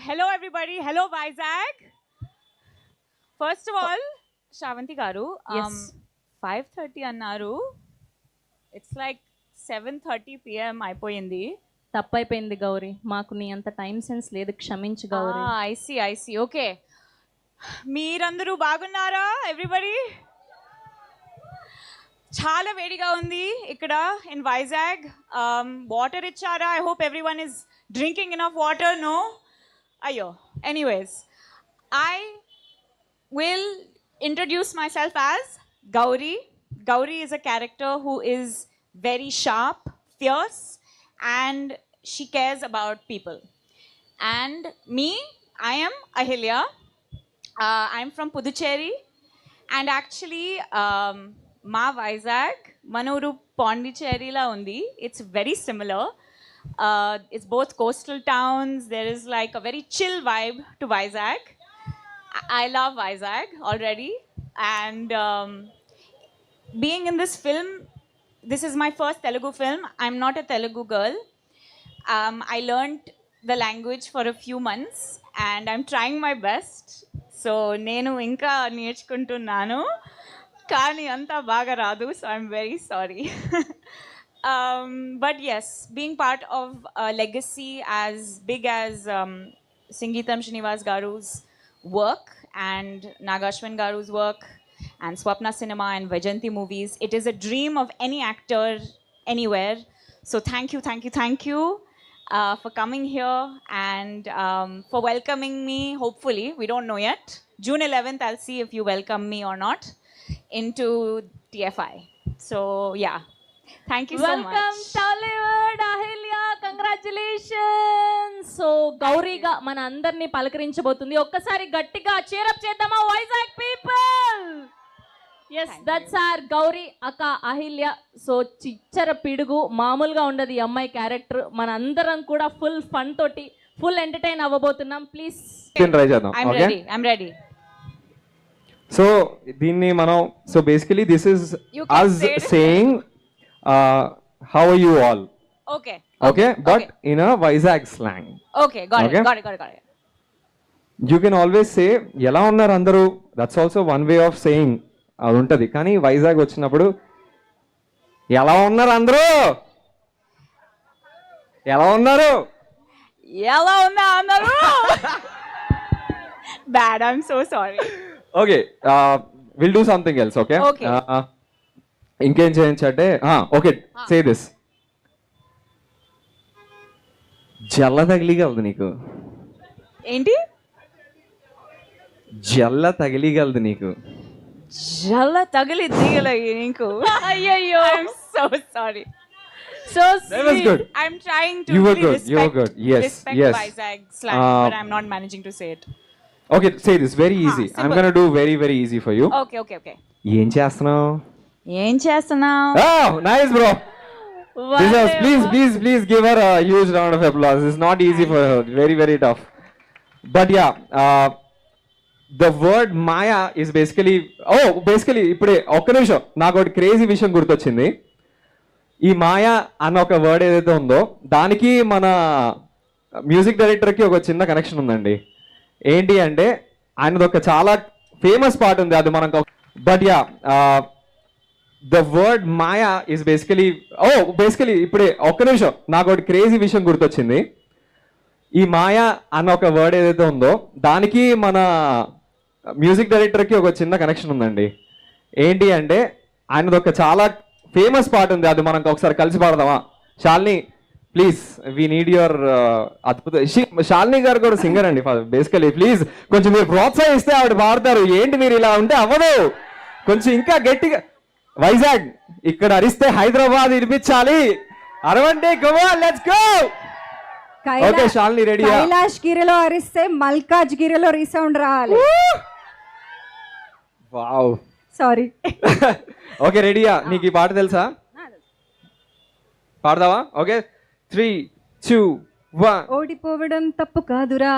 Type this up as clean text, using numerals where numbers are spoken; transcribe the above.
Hello everybody. Hello Vizag. First of all, Shravanti garu, Yes. 5:30 annaru. It's like 7:30 p.m. అయిపోయింది. తప్పైపోయింది గౌరీ, మాకు నీ అంత టైం సెన్స్ లేదు, క్షమించు గౌరీ. I see. Okay. మీరందరూ బాగున్నారా? Everybody? చాలా వేడిగా ఉంది ఇక్కడ ఇన్ వైజాగ్. వాటర్ ఇచ్చారా? I hope everyone is drinking enough water. No? అయ్యో. Anyways, I will introduce myself as Gauri. Gauri is a character who is very sharp, fierce, and she cares about people. And me, I am Ahilya. I'm from Puducherry. And actually, మా వైజాగ్ మనూరు పాండిచేరిలా ఉంది. It's very similar. It's both coastal towns. There is like a very chill vibe to Vizag. I love Vizag already. And being in this film, this is my first Telugu film. I'm not a Telugu girl. I learned the language for a few months and I'm trying my best. So నేను ఇంకా నేర్చుకుంటున్నాను, కానీ అంతా బాగా రాదు. So I'm very sorry. But yes, being part of a legacy as big as Singeetam Srinivas Garu's work and Nagashwin Garu's work and Swapna Cinema and Vajanti movies, it is a dream of any actor anywhere. So thank you for coming here and for welcoming me. Hopefully, we don't know yet. June 11th, I'll see if you welcome me or not into TFI. So yeah, thank you so much. Welcome Tollywood Ahilya, congratulations. So గౌరీగా మన అందరినీ పలకరించబోతుంది. ఒక్కసారి గట్టిగా cheer up చేద్దామా Vizag people? Yes, that's our Gauri అక్క Ahilya. So చిచ్చర పిడుగు, మామూలుగా ఉండదు ఈ అమ్మాయి క్యారెక్టర్. మన అందరం కూడా ఫుల్ ఫన్ తోటి ఫుల్ ఎంటర్టైన్ అవ్వబోతున్నాం. ప్లీజ్ ట్రై చేద్దాం. I'm ready. సో దీన్ని మనం, so basically this is You can us say it. saying how are you all, Okay, but in a Vizag slang. Okay, got Okay. it. You can always say ఎలా ఉన్నారు అందరూ, that's also one way of saying. అది ఉంటుంది. కానీ వైజాగ్ వచ్చినప్పుడు ఎలా ఉన్నారు అందరూ, ఎలా ఉన్నారు, ఎలా ఉన్నా అన్నారు. Bad, I'm so sorry. Okay will do something else. Okay, Okay. ఇంకేం చేయించంటే ఓకే సే దిస్. జల్ల తగిలిగలదు నీకు, ఏంటి? జల్ల తగిలిగలదు నీకు. జల్ల తగిలి దిగలే నీకు. అయ్యయ్యో, I'm so sorry. So That was good. I'm trying to You were really good, you were good. Yes, respect yes. Vizag slang, but I'm not managing to say it. Okay say this very easy. I'm simple. Gonna do very very easy for you. Okay. ఏం చేస్తున్నావు? ఏం చేస్తున్నావు? Nice bro. Please give her a huge round of applause. It's not easy for her. Very, very tough. But yeah, the word Maya is basically ఇప్పుడే ఒక్క నిమిషం నాకు ఒకటి crazy విషయం గుర్తొచ్చింది. ఈ మాయా అన్న ఒక వర్డ్ ఏదైతే ఉందో దానికి మన మ్యూజిక్ డైరెక్టర్కి ఒక చిన్న కనెక్షన్ ఉందండి. ఏంటి అంటే ఆయనది ఒక చాలా ఫేమస్ పాట ఉంది, అది మనం. But yeah, the word Maya is basically ఇప్పుడే ఒక్క నిమిషం నాకు ఒకటి క్రేజీ విషయం గుర్తొచ్చింది. ఈ మాయా అన్న ఒక వర్డ్ ఏదైతే ఉందో దానికి మన మ్యూజిక్ డైరెక్టర్కి ఒక చిన్న కనెక్షన్ ఉందండి. ఏంటి అంటే ఆయనది ఒక చాలా ఫేమస్ పాట ఉంది, అది మనం ఒకసారి కలిసి పాడదామా? Shalini please, we need your అద్భుత. శాలిని గారు కూడా సింగర్ అండి బేసికలీ. ప్లీజ్ కొంచెం మీరు ప్రోత్సహిస్తే ఆవిడ పాడతారు. ఏంటి మీరు ఇలా ఉంటే అవ్వదు, కొంచెం ఇంకా గట్టిగా. వైజాగ్ ఇక్కడ అరిస్తే హైదరాబాద్ వినిపించాలి. అరవండి, Goa, let's go. Okay Shalini ready? కైలాష్ గిరిలో అరిస్తే మల్కాజ్ గిరిలో రీసౌండ్ రావాలి. Wow, sorry. ఓకే రెడీయా? నీకు ఈ పాట తెలుసా? పాడదావా? ఓకే 3, 2, 1. ఓడిపోవడం తప్పు కాదురా.